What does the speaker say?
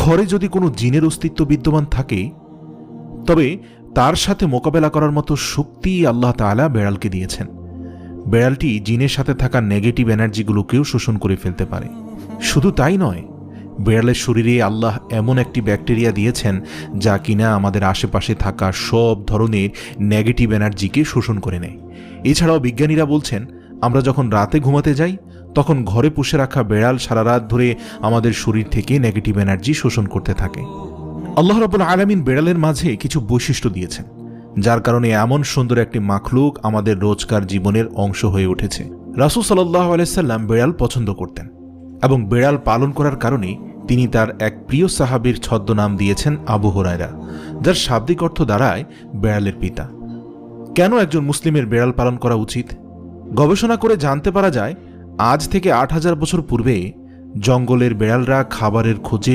ঘরে যদি কোনো জিনের অস্তিত্ব বিদ্যমান থাকে, তবে তার সাথে মোকাবেলা করার মতো শক্তি আল্লাহ তাআলা বেড়ালকে দিয়েছেন। বেড়ালটি জিনের সাথে থাকা নেগেটিভ এনার্জিগুলোকেও শোষণ করে ফেলতে পারে। শুধু তাই নয়, বেড়ালের শরীরে আল্লাহ এমন একটি ব্যাকটেরিয়া দিয়েছেন যা কিনা আমাদের আশেপাশে থাকা সব ধরনের নেগেটিভ এনার্জিকে শোষণ করে নেয়। এছাড়াও বিজ্ঞানীরা বলছেন, আমরা যখন রাতে ঘুমাতে যাই তখন ঘরে পুষে রাখা বেড়াল সারা রাত ধরে আমাদের শরীর থেকে নেগেটিভ এনার্জি শোষণ করতে থাকে। আল্লাহ রাব্বুল আলামিন বেড়ালের মাঝে কিছু বৈশিষ্ট্য দিয়েছেন, যার কারণে এমন সুন্দর একটি মাখলুক আমাদের রোজকার জীবনের অংশ হয়ে উঠেছে। রাসূল সাল্লাল্লাহু আলাইহি সাল্লাম বেড়াল পছন্দ করতেন এবং বেড়াল পালন করার কারণে তিনি তার এক প্রিয় সাহাবীর ছদ্মনাম দিয়েছেন আবু হুরায়রা, যার শাব্দিক অর্থ দাঁড়ায় বেড়ালের পিতা। কেন একজন মুসলিমের বেড়াল পালন করা উচিত? গবেষণা করে জানতে পারা যায়, আজ থেকে ৮,০০০ বছর পূর্বে জঙ্গলের বেড়ালরা খাবারের খোঁজে